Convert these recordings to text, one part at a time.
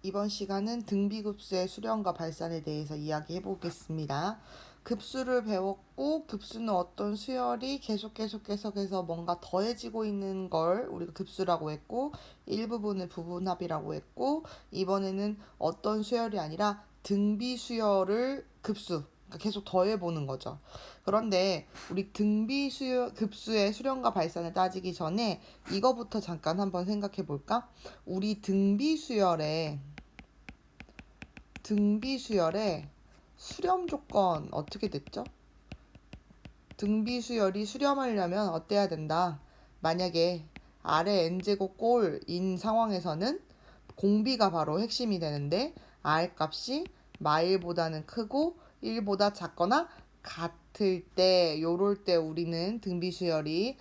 이번 시간은 등비급수의 수렴과 발산에 대해서 이야기해 보겠습니다. 급수를 배웠고 급수는 어떤 수열이 계속해서 뭔가 더해지고 있는 걸 우리가 급수라고 했고 일부분을 부분합이라고 했고 이번에는 어떤 수열이 아니라 등비수열을 급수 그러니까 계속 더해보는 거죠. 그런데 우리 급수의 수렴과 발산을 따지기 전에 이거부터 잠깐 한번 생각해 볼까? 우리 등비수열의 수렴 조건 어떻게 됐죠? 등비수열이 수렴하려면 어때야 된다? 만약에 아래 n제곱 꼴인 상황에서는 공비가 바로 핵심이 되는데 r 값이 마일보다는 크고 1보다 작거나 같을 때 요럴 때 우리는 등비수열이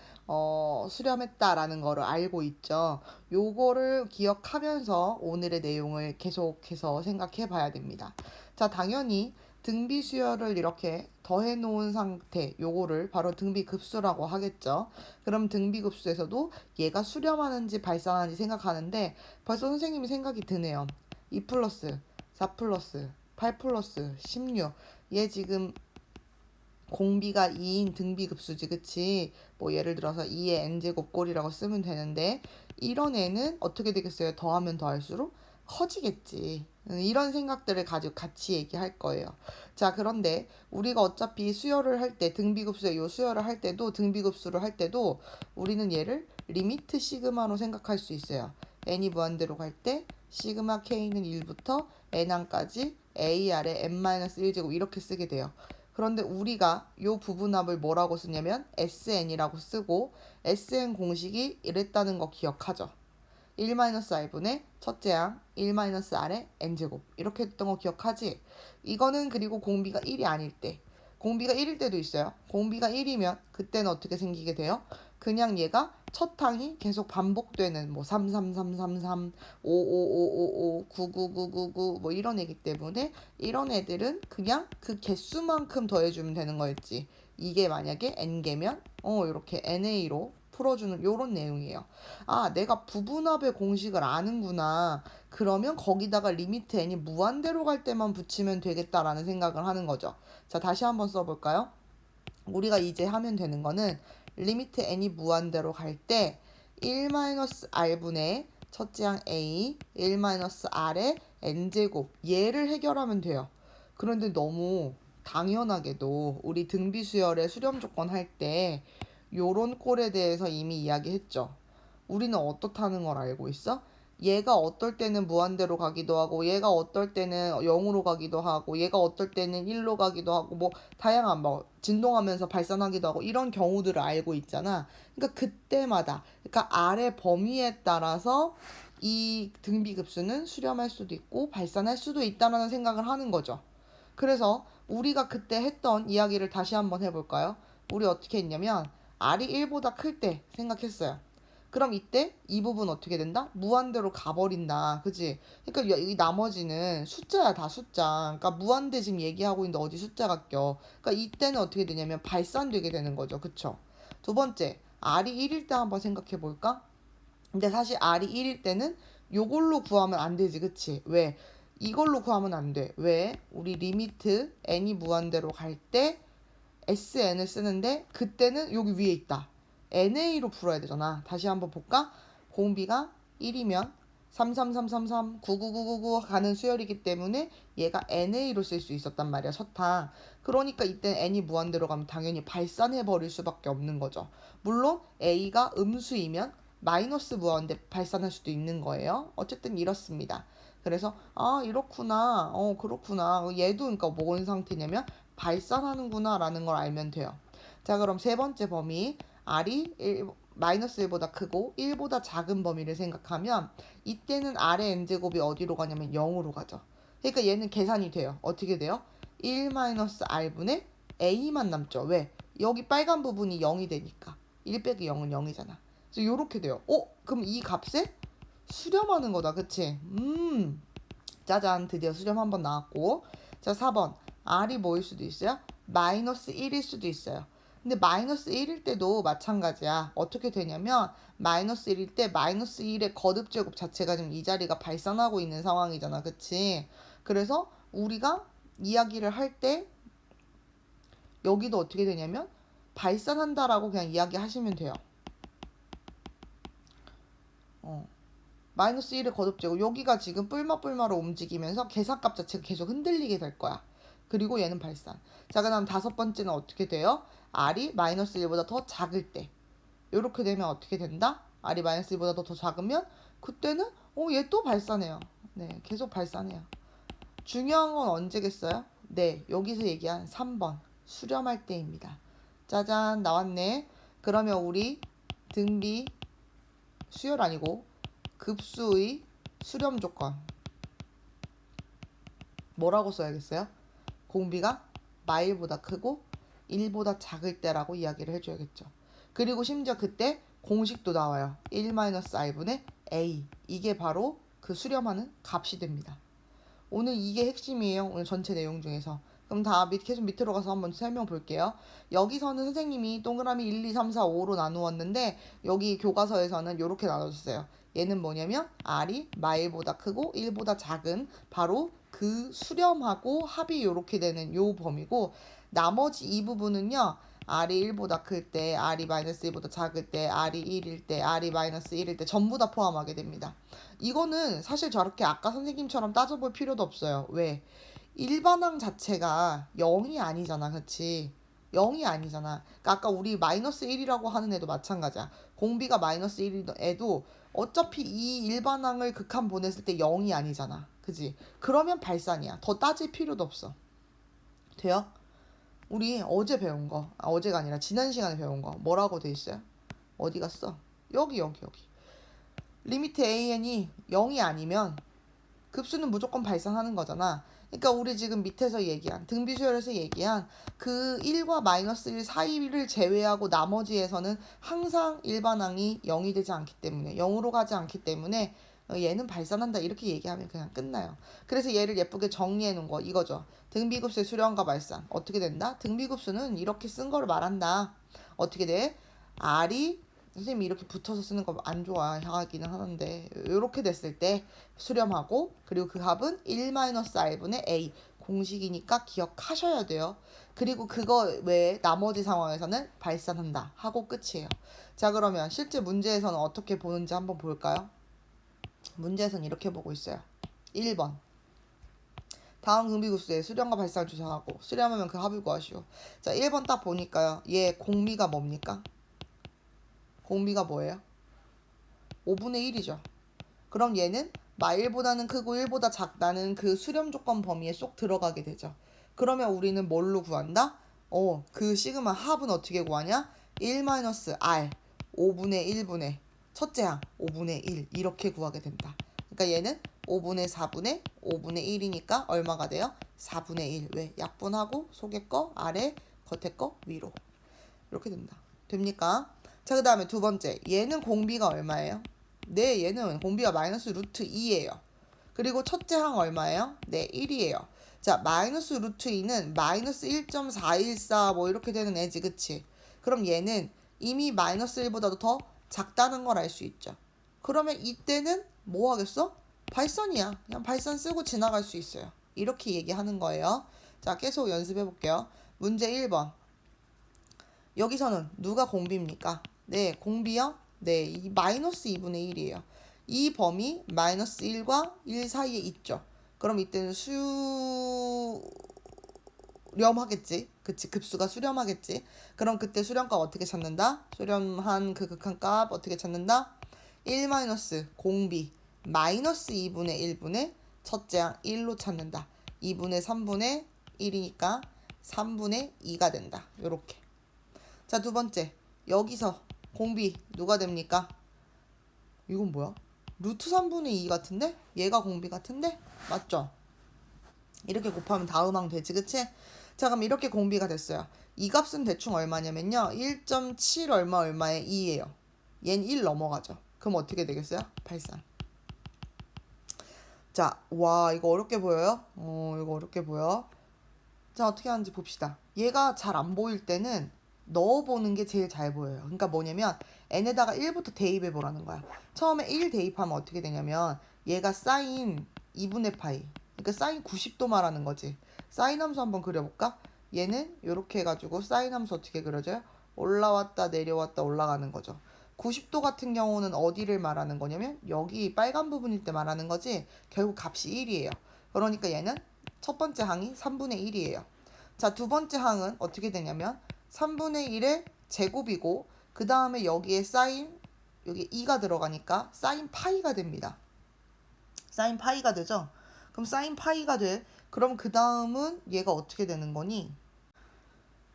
수렴했다라는 거를 알고 있죠. 요거를 기억하면서 오늘의 내용을 계속해서 생각해 봐야 됩니다. 자, 당연히 등비수열을 이렇게 더해 놓은 상태 요거를 바로 등비급수라고 하겠죠. 그럼 등비급수에서도 얘가 수렴하는지 발산하는지 생각하는데 벌써 선생님이 생각이 드네요. 2 플러스 4 플러스 8 플러스 16 얘 지금 공비가 2인 등비급수지, 그치? 뭐 예를 들어서 2의 n제곱꼴이라고 쓰면 되는데 이런 애는 어떻게 되겠어요? 더하면 더할수록 커지겠지. 이런 생각들을 가지고 같이 얘기할 거예요. 자, 그런데 우리가 어차피 수열을 할 때, 등비급수의 요 수열을 할 때도, 등비급수를 할 때도 우리는 얘를 리미트 시그마로 생각할 수 있어요. n이 무한대로 갈 때 시그마 k는 1부터 n항까지 a 아래 n-1제곱 이렇게 쓰게 돼요. 그런데 우리가 이 부분합을 뭐라고 쓰냐면 SN이라고 쓰고 SN 공식이 이랬다는 거 기억하죠? 1-r분의 첫째 항 1-r의 n제곱 이렇게 했던 거 기억하지? 이거는 그리고 공비가 1이 아닐 때 공비가 1일 때도 있어요. 공비가 1이면 그때는 어떻게 생기게 돼요? 그냥 얘가 첫 항이 계속 반복되는 뭐 33333, 55555, 99999 뭐 이런 애기 때문에 이런 애들은 그냥 그 개수만큼 더해주면 되는 거였지. 이게 만약에 n개면 이렇게 NA로 풀어주는 요런 내용이에요. 아, 내가 부분합의 공식을 아는구나. 그러면 거기다가 리미트 n이 무한대로 갈 때만 붙이면 되겠다라는 생각을 하는 거죠. 자, 다시 한번 써볼까요? 우리가 이제 하면 되는 거는 리미트 n이 무한대로 갈 때 1-r분의 첫째 항 a 1-r의 n제곱 얘를 해결하면 돼요. 그런데 너무 당연하게도 우리 등비수열의 수렴 조건 할 때 요런 꼴에 대해서 이미 이야기했죠. 우리는 어떻다는 걸 알고 있어? 얘가 어떨 때는 무한대로 가기도 하고 얘가 어떨 때는 0으로 가기도 하고 얘가 어떨 때는 1로 가기도 하고 뭐 다양한 뭐 진동하면서 발산하기도 하고 이런 경우들을 알고 있잖아. 그러니까 그때마다 그러니까 아래 범위에 따라서 이 등비급수는 수렴할 수도 있고 발산할 수도 있다라는 생각을 하는 거죠. 그래서 우리가 그때 했던 이야기를 다시 한번 해볼까요? 우리 어떻게 했냐면 R이 1보다 클 때 생각했어요. 그럼 이때 이 부분 어떻게 된다? 무한대로 가버린다. 그지? 그러니까 이 나머지는 숫자야, 다 숫자. 그러니까 무한대 지금 얘기하고 있는데 어디 숫자가 껴. 그러니까 이때는 어떻게 되냐면 발산되게 되는 거죠. 그쵸? 두 번째, R이 1일 때 한번 생각해 볼까? 근데 사실 R이 1일 때는 요걸로 구하면 안 되지. 그치? 왜? 이걸로 구하면 안 돼. 왜? 우리 리미트 n이 무한대로 갈 때 SN을 쓰는데 그때는 여기 위에 있다. NA로 풀어야 되잖아. 다시 한번 볼까? 공비가 1이면 33333, 99999 가는 수열이기 때문에 얘가 NA로 쓸 수 있었단 말이야, 서탕. 그러니까 이때 N이 무한대로 가면 당연히 발산해버릴 수밖에 없는 거죠. 물론 A가 음수이면 마이너스 무한대 발산할 수도 있는 거예요. 어쨌든 이렇습니다. 그래서 이렇구나. 그렇구나. 얘도 그러니까 뭔 상태냐면 발산하는구나 라는 걸 알면 돼요. 자, 그럼 세 번째 범위 R이 마이너스 1보다 크고 1보다 작은 범위를 생각하면 이때는 R의 n제곱이 어디로 가냐면 0으로 가죠. 그러니까 얘는 계산이 돼요. 어떻게 돼요? 1-r분의 a만 남죠. 왜? 여기 빨간 부분이 0이 되니까 1 빼기 0은 0이잖아. 그래서 이렇게 돼요. 그럼 이 값에 수렴하는 거다. 그치? 짜잔, 드디어 수렴 한 번 나왔고. 자, 4번 R이 뭐일 수도 있어요? 마이너스 1일 수도 있어요. 근데 마이너스 1일 때도 마찬가지야. 어떻게 되냐면 마이너스 1일 때 마이너스 1의 거듭제곱 자체가 지금 이 자리가 발산하고 있는 상황이잖아. 그치? 그래서 우리가 이야기를 할 때 여기도 어떻게 되냐면 발산한다라고 그냥 이야기하시면 돼요. 마이너스 1의 거듭제곱. 여기가 지금 뿔마뿔마로 움직이면서 계산값 자체가 계속 흔들리게 될 거야. 그리고 얘는 발산. 자, 그 다음 다섯 번째는 어떻게 돼요? R이 마이너스 1보다 더 작을 때. 이렇게 되면 어떻게 된다? R이 마이너스 1보다 더 작으면 그때는 얘 또 발산해요. 네, 계속 발산해요. 중요한 건 언제겠어요? 네, 여기서 얘기한 3번 수렴할 때입니다. 짜잔, 나왔네. 그러면 우리 등비 수열 아니고 급수의 수렴 조건 뭐라고 써야겠어요? 공비가 마일보다 크고 1보다 작을 때라고 이야기를 해줘야겠죠. 그리고 심지어 그때 공식도 나와요. 1-r분의 a. 이게 바로 그 수렴하는 값이 됩니다. 오늘 이게 핵심이에요. 오늘 전체 내용 중에서. 그럼 다 계속 밑으로 가서 한번 설명 볼게요. 여기서는 선생님이 동그라미 1, 2, 3, 4, 5로 나누었는데 여기 교과서에서는 이렇게 나눠줬어요. 얘는 뭐냐면 R이 마일보다 크고 1보다 작은 바로 그 수렴하고 합이 이렇게 되는 요 범위고 나머지 이 부분은요. R이 1보다 클 때, R이 마이너스 1보다 작을 때, R이 1일 때, R이 마이너스 1일 때 전부 다 포함하게 됩니다. 이거는 사실 저렇게 아까 선생님처럼 따져볼 필요도 없어요. 왜? 일반항 자체가 0이 아니잖아. 그치? 0이 아니잖아. 그러니까 아까 우리 마이너스 1이라고 하는 애도 마찬가지야. 공비가 마이너스 1인 애도 어차피 이 일반항을 극한 보냈을 때 0이 아니잖아. 그지? 그러면 발산이야. 더 따질 필요도 없어. 돼요? 우리 어제 배운 거, 어제가 아니라 지난 시간에 배운 거 뭐라고 돼 있어요? 어디 갔어? 여기. 리미트 AN이 0이 아니면 급수는 무조건 발산하는 거잖아. 그러니까 우리 지금 밑에서 얘기한 등비수열에서 얘기한 그 1과 마이너스 1 사이를 제외하고 나머지에서는 항상 일반항이 0이 되지 않기 때문에 0으로 가지 않기 때문에 얘는 발산한다 이렇게 얘기하면 그냥 끝나요. 그래서 얘를 예쁘게 정리해 놓은 거 이거죠. 등비급수의 수렴과 발산 어떻게 된다? 등비급수는 이렇게 쓴 거를 말한다. 어떻게 돼? R이 선생님이 이렇게 붙어서 쓰는 거 안 좋아하기는 하는데 이렇게 됐을 때 수렴하고 그리고 그 합은 1-r분의 a 공식이니까 기억하셔야 돼요. 그리고 그거 외에 나머지 상황에서는 발산한다 하고 끝이에요. 자, 그러면 실제 문제에서는 어떻게 보는지 한번 볼까요? 문제에서는 이렇게 보고 있어요. 1번 다음 등비급수의 수렴과 발산을 조사하고 수렴하면 그 합을 구하시오. 자, 1번 딱 보니까요. 얘 공비가 뭡니까? 공비가 뭐예요? 5분의 1이죠. 그럼 얘는 마1보다는 크고 1보다 작다는 그 수렴 조건 범위에 쏙 들어가게 되죠. 그러면 우리는 뭘로 구한다? 그 시그마 합은 어떻게 구하냐? 1-r 5분의 1분의 첫째 항 5분의 1 이렇게 구하게 된다. 그러니까 얘는 5분의 4분의 5분의 1이니까 얼마가 돼요? 4분의 1. 왜? 약분하고 속에 거 아래 겉에 거 위로 이렇게 된다. 됩니까? 자, 그 다음에 두 번째 얘는 공비가 얼마예요? 네, 얘는 공비가 마이너스 루트 2예요. 그리고 첫째 항 얼마예요? 네, 1이에요. 자, 마이너스 루트 2는 마이너스 1.414 뭐 이렇게 되는 애지, 그치? 그럼 얘는 이미 마이너스 1보다도 더 작다는 걸 알 수 있죠. 그러면 이때는 뭐 하겠어? 발산이야. 그냥 발산 쓰고 지나갈 수 있어요. 이렇게 얘기하는 거예요. 자, 계속 연습해 볼게요. 문제 1번. 여기서는 누가 공비입니까? 네, 공비요? 네, 이 마이너스 2분의 1이에요. 이 범위 마이너스 1과 1 사이에 있죠. 그럼 이때는 수렴하겠지. 그치, 급수가 수렴하겠지. 그럼 그때 수렴값 어떻게 찾는다? 수렴한 그 극한값 어떻게 찾는다? 1 마이너스 공비 마이너스 2분의 1분의 첫째 항 1로 찾는다. 2분의 3분의 1이니까 3분의 2가 된다. 요렇게. 자, 두 번째. 여기서 공비 누가 됩니까? 이건 뭐야? 루트 3분의 2 같은데? 얘가 공비 같은데? 맞죠? 이렇게 곱하면 다음 항 되지, 그치? 자, 그럼 이렇게 공비가 됐어요. 이 값은 대충 얼마냐면요. 1.7 얼마의 2예요. 얘는 1 넘어가죠. 그럼 어떻게 되겠어요? 발산. 자, 와, 이거 어렵게 보여요? 이거 어렵게 보여. 자, 어떻게 하는지 봅시다. 얘가 잘 안 보일 때는 넣어보는 게 제일 잘 보여요. 그러니까 뭐냐면 n에다가 1부터 대입해 보라는 거야. 처음에 1 대입하면 어떻게 되냐면 얘가 사인 2분의 파이, 그러니까 사인 90도 말하는 거지. 사인 함수 한번 그려볼까? 얘는 이렇게 해가지고 사인 함수 어떻게 그려져요? 올라왔다 내려왔다 올라가는 거죠. 90도 같은 경우는 어디를 말하는 거냐면 여기 빨간 부분일 때 말하는 거지, 결국 값이 1이에요. 그러니까 얘는 첫 번째 항이 3분의 1이에요. 자, 두 번째 항은 어떻게 되냐면 3분의 1의 제곱이고, 그 다음에 여기에 사인, 여기 2가 들어가니까 사인 파이가 됩니다. 사인 파이가 되죠? 그럼 사인 파이가 돼. 그럼 그 다음은 얘가 어떻게 되는 거니?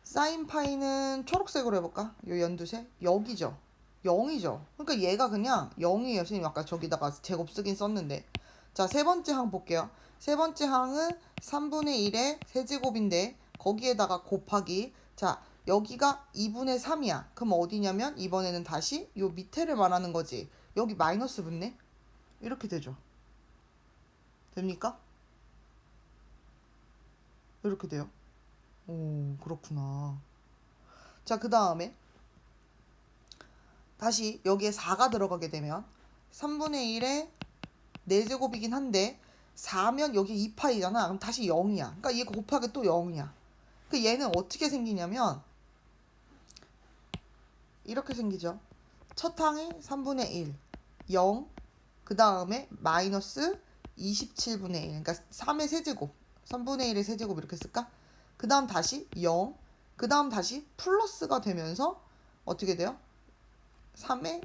사인 파이는 초록색으로 해볼까? 요 연두색? 여기죠. 0이죠. 그러니까 얘가 그냥 0이에요. 선생님 아까 저기다가 제곱 쓰긴 썼는데. 자, 세 번째 항 볼게요. 세 번째 항은 3분의 1의 세제곱인데 거기에다가 곱하기. 자, 여기가 2분의 3이야. 그럼 어디냐면 이번에는 다시 요 밑에를 말하는 거지. 여기 마이너스 붙네? 이렇게 되죠. 됩니까? 이렇게 돼요. 오, 그렇구나. 자, 그 다음에 다시 여기에 4가 들어가게 되면 3분의 1의 4제곱이긴 한데 4면 여기 2파이잖아. 그럼 다시 0이야. 그러니까 얘 곱하기 또 0이야. 그 얘는 어떻게 생기냐면 이렇게 생기죠. 첫 항이 3분의 1, 0, 그 다음에 마이너스 27분의 1. 그러니까 3의 세제곱, 3분의 1의 세제곱 이렇게 쓸까? 그 다음 다시 0, 그 다음 다시 플러스가 되면서 어떻게 돼요? 3분의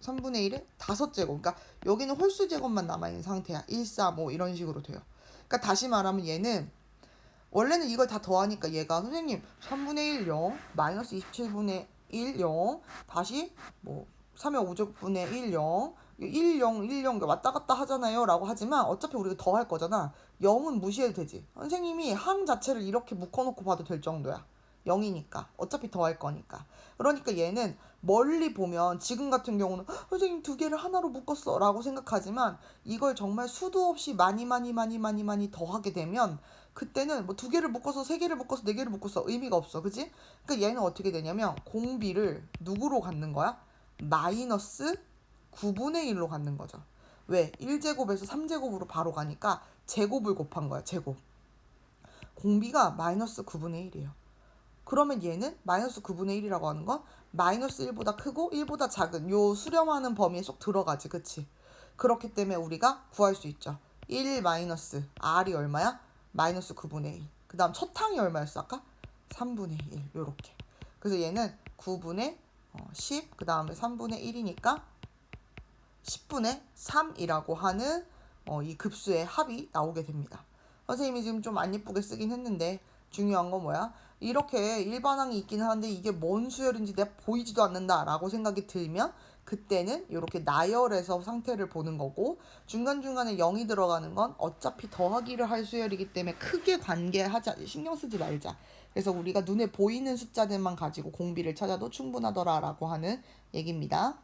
1의 5제곱. 그러니까 여기는 홀수 제곱만 남아있는 상태야. 1, 4, 5 이런 식으로 돼요. 그러니까 다시 말하면 얘는 원래는 이걸 다 더하니까 얘가 선생님 3분의 1 0 마이너스 27분의 1 0 다시 뭐 3의 5제곱분의 1 0 1 0 1 0 왔다 갔다 하잖아요 라고 하지만 어차피 우리가 더 할 거잖아. 0은 무시해도 되지. 선생님이 항 자체를 이렇게 묶어놓고 봐도 될 정도야. 0이니까 어차피 더 할 거니까. 그러니까 얘는 멀리 보면 지금 같은 경우는 선생님 두 개를 하나로 묶었어 라고 생각하지만 이걸 정말 수도 없이 많이 더하게 되면 그때는 뭐 두 개를 묶어서 세 개를 묶어서 네 개를 묶어서 의미가 없어. 그지? 그러니까 얘는 어떻게 되냐면 공비를 누구로 갖는 거야? 마이너스 9분의 1로 갖는 거죠. 왜? 1제곱에서 3제곱으로 바로 가니까 제곱을 곱한 거야. 제곱. 공비가 마이너스 9분의 1이에요. 그러면 얘는 마이너스 9분의 1이라고 하는 건 마이너스 1보다 크고 1보다 작은 요 수렴하는 범위에 쏙 들어가지. 그치? 그렇기 때문에 우리가 구할 수 있죠. 1 마이너스 R이 얼마야? 마이너스 9분의 1. 그 다음 첫 항이 얼마였어 아까? 3분의 1 요렇게. 그래서 얘는 9분의 10, 그 다음에 3분의 1이니까 10분의 3이라고 하는 이 급수의 합이 나오게 됩니다. 선생님이 지금 좀 안 예쁘게 쓰긴 했는데 중요한 건 뭐야? 이렇게 일반항이 있기는 한데 이게 뭔 수열인지 내가 보이지도 않는다 라고 생각이 들면 그때는 이렇게 나열해서 상태를 보는 거고, 중간중간에 0이 들어가는 건 어차피 더하기를 할 수열이기 때문에 크게 관계하자, 신경 쓰지 말자. 그래서 우리가 눈에 보이는 숫자들만 가지고 공비를 찾아도 충분하더라 라고 하는 얘기입니다.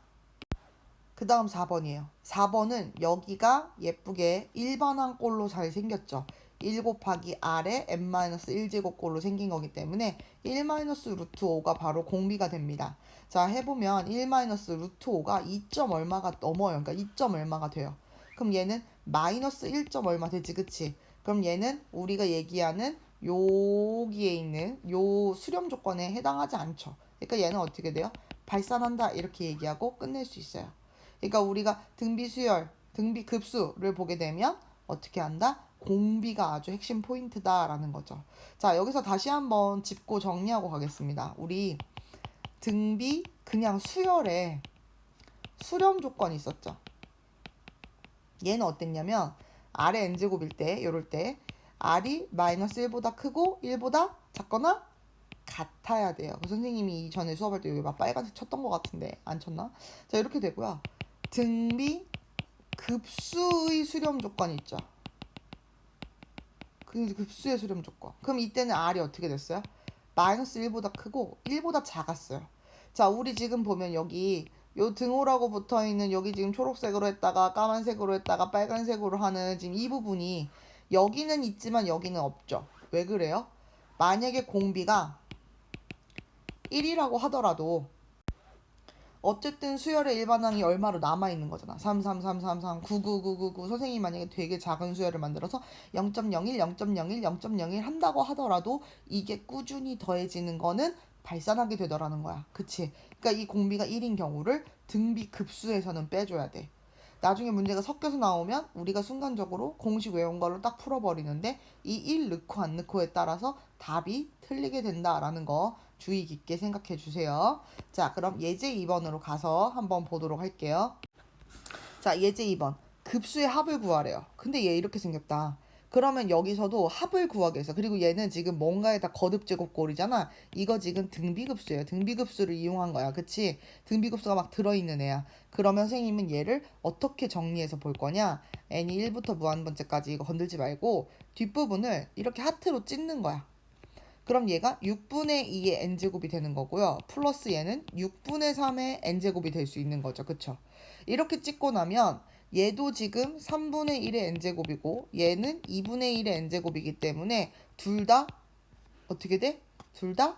그 다음 4번이에요. 4번은 여기가 예쁘게 일반항꼴로 잘 생겼죠. 1 곱하기 R에 n-1제곱꼴로 생긴 거기 때문에 1-루트 5가 바로 공비가 됩니다. 자, 해보면 1-루트 5가 2점 얼마가 넘어요. 그러니까 2점 얼마가 돼요. 그럼 얘는 마이너스 1점 얼마 되지, 그치? 그럼 얘는 우리가 얘기하는 여기에 있는 요 수렴 조건에 해당하지 않죠. 그러니까 얘는 어떻게 돼요? 발산한다 이렇게 얘기하고 끝낼 수 있어요. 그러니까 우리가 등비 수열, 등비 급수를 보게 되면 어떻게 한다? 공비가 아주 핵심 포인트다라는 거죠. 자, 여기서 다시 한번 짚고 정리하고 가겠습니다. 우리 등비 그냥 수열에 수렴 조건이 있었죠. 얘는 어땠냐면 R의 n제곱일 때, 요럴 때 R이 마이너스 1보다 크고 1보다 작거나 같아야 돼요. 그 선생님이 전에 수업할 때 여기 막 빨간색 쳤던 것 같은데 안 쳤나? 자, 이렇게 되고요. 등비 급수의 수렴 조건이 있죠. 그 급수의 수렴 조건. 그럼 이때는 R이 어떻게 됐어요? 마이너스 1보다 크고 1보다 작았어요. 자, 우리 지금 보면 여기 요 등호라고 붙어있는 여기 지금 초록색으로 했다가 까만색으로 했다가 빨간색으로 하는 지금 이 부분이 여기는 있지만 여기는 없죠. 왜 그래요? 만약에 공비가 1이라고 하더라도 어쨌든 수열의 일반항이 얼마로 남아있는 거잖아. 3, 3, 3, 3, 3, 9, 9, 9, 9, 9. 선생님이 만약에 되게 작은 수열을 만들어서 0.01, 0.01, 0.01 한다고 하더라도 이게 꾸준히 더해지는 거는 발산하게 되더라는 거야. 그치? 그러니까 이 공비가 1인 경우를 등비 급수에서는 빼줘야 돼. 나중에 문제가 섞여서 나오면 우리가 순간적으로 공식 외운 걸로 딱 풀어버리는데 이 1 넣고 안 넣고에 따라서 답이 틀리게 된다라는 거 주의 깊게 생각해 주세요. 자, 그럼 예제 2번으로 가서 한번 보도록 할게요. 자, 예제 2번. 급수의 합을 구하래요. 근데 얘 이렇게 생겼다. 그러면 여기서도 합을 구하게 해서, 그리고 얘는 지금 뭔가에다 거듭 제곱꼴이잖아. 이거 지금 등비급수예요. 등비급수를 이용한 거야. 그치? 등비급수가 막 들어있는 애야. 그러면 선생님은 얘를 어떻게 정리해서 볼 거냐? n이 1부터 무한번째까지 이거 건들지 말고 뒷부분을 이렇게 하트로 찢는 거야. 그럼 얘가 6분의 2의 n제곱이 되는 거고요. 플러스 얘는 6분의 3의 n제곱이 될 수 있는 거죠. 그쵸? 이렇게 찍고 나면 얘도 지금 3분의 1의 n제곱이고 얘는 2분의 1의 n제곱이기 때문에 둘 다 어떻게 돼? 둘 다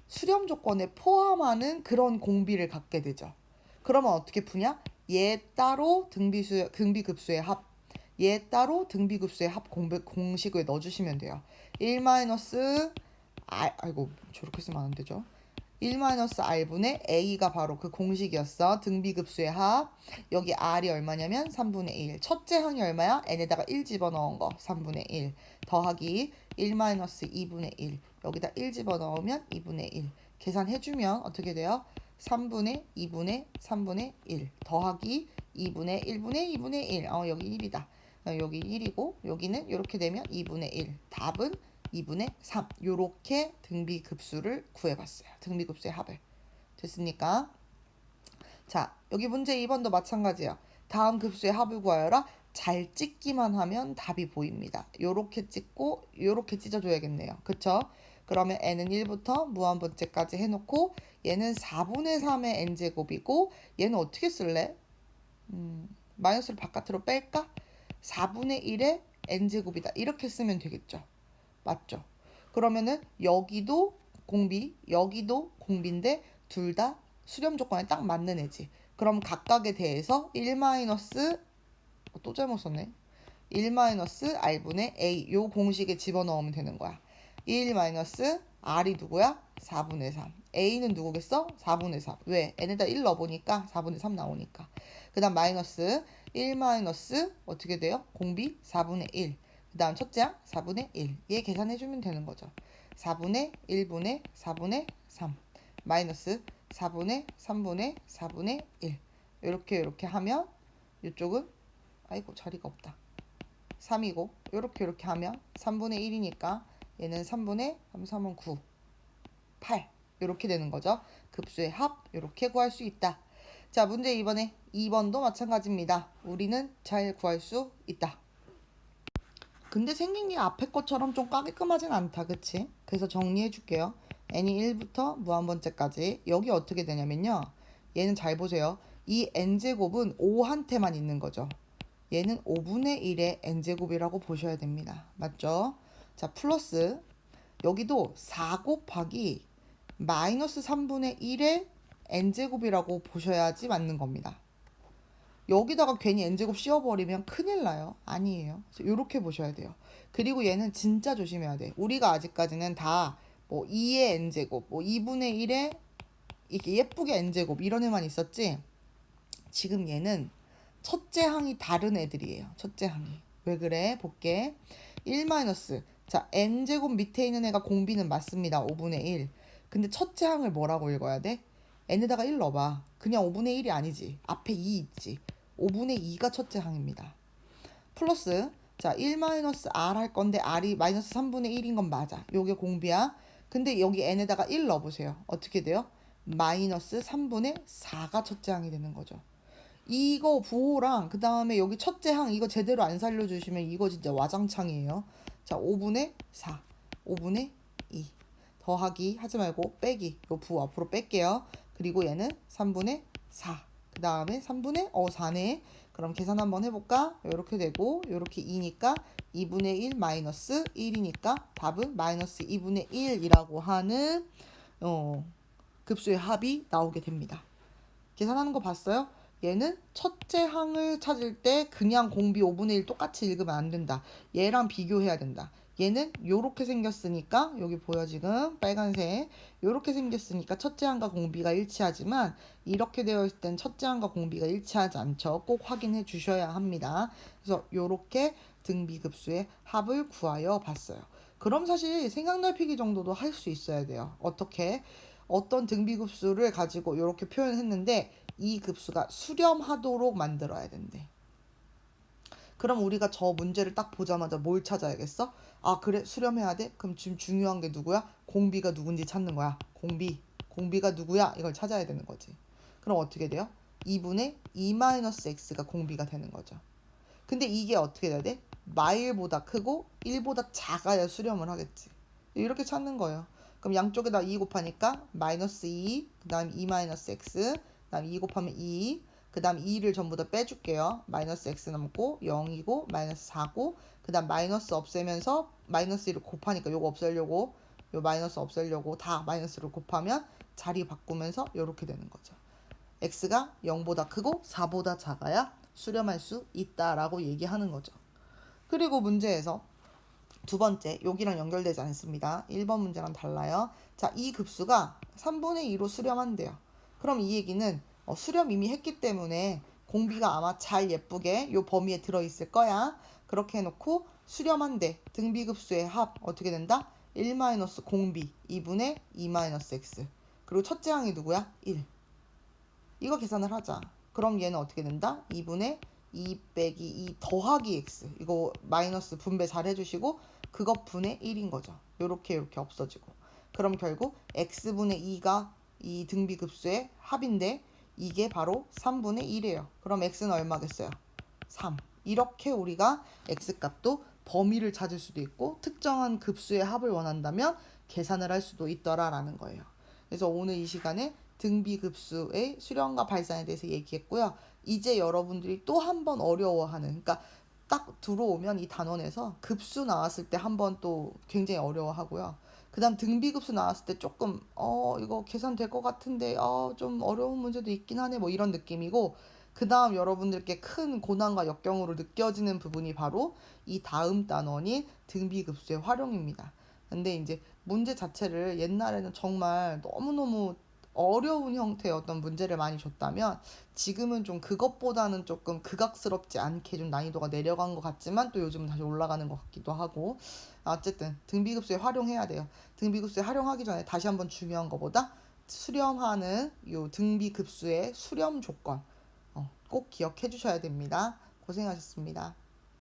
수렴 조건에 포함하는 그런 공비를 갖게 되죠. 그러면 어떻게 푸냐? 얘 따로 등비급수의 합, 얘 따로 등비급수의 합 공식을 넣어주시면 돼요. 1 마이너스 아이고 저렇게 쓰면 안 되죠. 1-r분의 a가 바로 그 공식이었어. 등비급수의 합. 여기 r이 얼마냐면 3분의 1. 첫째 항이 얼마야? n에다가 1 집어넣은 거 3분의 1 더하기 1-2분의 1. 여기다 1 집어넣으면 2분의 1. 계산해주면 어떻게 돼요? 3분의 2분의 3분의 1 더하기 2분의 1분의 2분의 1. 여기 1이다. 여기 1이고 여기는 이렇게 되면 2분의 1. 답은 2분의 3. 요렇게 등비급수를 구해봤어요. 등비급수의 합을. 됐습니까? 자, 여기 문제 2번도 마찬가지야. 다음 급수의 합을 구하여라. 잘 찍기만 하면 답이 보입니다. 요렇게 찍고 요렇게 찢어줘야겠네요. 그쵸? 그러면 n은 1부터 무한번째까지 해놓고 얘는 4분의 3의 n제곱이고 얘는 어떻게 쓸래? 마이너스를 바깥으로 뺄까? 4분의 1의 n제곱이다. 이렇게 쓰면 되겠죠. 맞죠? 그러면은 여기도 공비, 여기도 공비인데 둘 다 수렴 조건에 딱 맞는 애지. 그럼 각각에 대해서 1 마이너스 또 잘못 썼네. 1 마이너스 r분의 a 요 공식에 집어넣으면 되는 거야. 1 마이너스 r이 누구야? 4분의 3. a는 누구겠어? 4분의 3. 왜? n에다 1 넣어보니까 4분의 3 나오니까. 그 다음 마이너스 1 마이너스 어떻게 돼요? 공비 4분의 1. 그 다음 첫째 항 4분의 1. 얘 계산해주면 되는 거죠. 4분의 1분의 4분의 3 마이너스 4분의 3분의 4분의 1. 이렇게 하면 이쪽은 아이고 자리가 없다. 3이고 이렇게 하면 3분의 1이니까 얘는 3분의 3은 9 8 이렇게 되는 거죠. 급수의 합 이렇게 구할 수 있다. 자, 문제 2번에 2번도 마찬가지입니다. 우리는 잘 구할 수 있다. 근데 생긴 게 앞에 것처럼 좀 깔끔하진 않다. 그치? 그래서 정리해 줄게요. n이 1부터 무한번째까지. 여기 어떻게 되냐면요. 얘는 잘 보세요. 이 n제곱은 5한테만 있는 거죠. 얘는 5분의 1의 n제곱이라고 보셔야 됩니다. 맞죠? 자, 플러스 여기도 4 곱하기 마이너스 3분의 1의 n제곱이라고 보셔야지 맞는 겁니다. 여기다가 괜히 n제곱 씌워버리면 큰일 나요. 아니에요. 이렇게 보셔야 돼요. 그리고 얘는 진짜 조심해야 돼. 우리가 아직까지는 다 뭐 2의 n제곱, 뭐 2분의 1의 이렇게 예쁘게 n제곱 이런 애만 있었지. 지금 얘는 첫째 항이 다른 애들이에요. 첫째 항이. 왜 그래? 볼게. 1 마이너스. 자, n제곱 밑에 있는 애가 공비는 맞습니다. 5분의 1. 근데 첫째 항을 뭐라고 읽어야 돼? n에다가 1 넣어봐. 그냥 5분의 1이 아니지. 앞에 2 있지. 5분의 2가 첫째 항입니다. 플러스 자 1 마이너스 r 할 건데 r이 마이너스 3분의 1인 건 맞아. 요게 공비야. 근데 여기 n에다가 1 넣어보세요. 어떻게 돼요? 마이너스 3분의 4가 첫째 항이 되는 거죠. 이거 부호랑 그 다음에 여기 첫째 항 이거 제대로 안 살려주시면 이거 진짜 와장창이에요. 자 5분의 4 5분의 2 더하기 하지 말고 빼기 요 부호 앞으로 뺄게요. 그리고 얘는 3분의 4 그 다음에 3분의 4네. 그럼 계산 한번 해볼까? 이렇게 되고 이렇게 2니까 2분의 1 마이너스 1이니까 답은 마이너스 2분의 1이라고 하는 급수의 합이 나오게 됩니다. 계산하는 거 봤어요? 얘는 첫째 항을 찾을 때 그냥 공비 5분의 1 똑같이 읽으면 안 된다. 얘랑 비교해야 된다. 얘는 요렇게 생겼으니까 여기 보여 지금 빨간색 요렇게 생겼으니까 첫째 항과 공비가 일치하지만 이렇게 되어 있을 땐 첫째 항과 공비가 일치하지 않죠. 꼭 확인해 주셔야 합니다. 그래서 요렇게 등비급수의 합을 구하여 봤어요. 그럼 사실 생각 넓히기 정도도 할 수 있어야 돼요. 어떻게? 어떤 등비급수를 가지고 이렇게 표현했는데 이 급수가 수렴하도록 만들어야 된대. 그럼 우리가 저 문제를 딱 보자마자 뭘 찾아야겠어? 아 그래 수렴해야 돼? 그럼 지금 중요한 게 누구야? 공비가 누군지 찾는 거야. 공비가 누구야? 이걸 찾아야 되는 거지. 그럼 어떻게 돼요? 2분의 2-x가 공비가 되는 거죠. 근데 이게 어떻게 돼야 돼? 마일보다 크고 1보다 작아야 수렴을 하겠지. 이렇게 찾는 거예요. 그럼 양쪽에다 2 곱하니까 마이너스 2, 그 다음 2-x, 그 다음 2 곱하면 2, 그 다음 2를 전부 다 빼줄게요. 마이너스 x 남고 0이고 마이너스 4고 그 다음 마이너스 없애면서 마이너스 1을 곱하니까 요거 없애려고 요 마이너스 없애려고 다 마이너스를 곱하면 자리 바꾸면서 요렇게 되는 거죠. x가 0보다 크고 4보다 작아야 수렴할 수 있다라고 얘기하는 거죠. 그리고 문제에서 두 번째, 여기랑 연결되지 않습니다. 1번 문제랑 달라요. 자, 이 급수가 3분의 2로 수렴한대요. 그럼 이 얘기는 수렴 이미 했기 때문에 공비가 아마 잘 예쁘게 요 범위에 들어있을 거야. 그렇게 해놓고 수렴한대. 등비급수의 합 어떻게 된다? 1-공비 2분의 2-x. 그리고 첫째 항이 누구야? 1. 이거 계산을 하자. 그럼 얘는 어떻게 된다? 2분의 2 빼기 2 더하기 x. 이거 마이너스 분배 잘 해주시고 그것 분의 1인 거죠. 요렇게 없어지고. 그럼 결국 x분의 2가 이 등비급수의 합인데 이게 바로 3분의 1이에요. 그럼 x는 얼마겠어요? 3. 이렇게 우리가 x값도 범위를 찾을 수도 있고 특정한 급수의 합을 원한다면 계산을 할 수도 있더라라는 거예요. 그래서 오늘 이 시간에 등비급수의 수렴과 발산에 대해서 얘기했고요. 이제 여러분들이 또 한 번 어려워하는, 그러니까 딱 들어오면 이 단원에서 급수 나왔을 때 한 번 또 굉장히 어려워하고요. 그 다음 등비급수 나왔을 때 조금 이거 계산될 것 같은데 좀 어려운 문제도 있긴 하네 뭐 이런 느낌이고, 그 다음 여러분들께 큰 고난과 역경으로 느껴지는 부분이 바로 이 다음 단원인 등비급수의 활용입니다. 근데 이제 문제 자체를 옛날에는 정말 너무너무 어려운 형태의 어떤 문제를 많이 줬다면 지금은 좀 그것보다는 조금 극악스럽지 않게 좀 난이도가 내려간 것 같지만 또 요즘은 다시 올라가는 것 같기도 하고, 어쨌든 등비급수에 활용해야 돼요. 등비급수에 활용하기 전에 다시 한번 중요한 것보다 수렴하는 요 등비급수의 수렴 조건 꼭 기억해 주셔야 됩니다. 고생하셨습니다.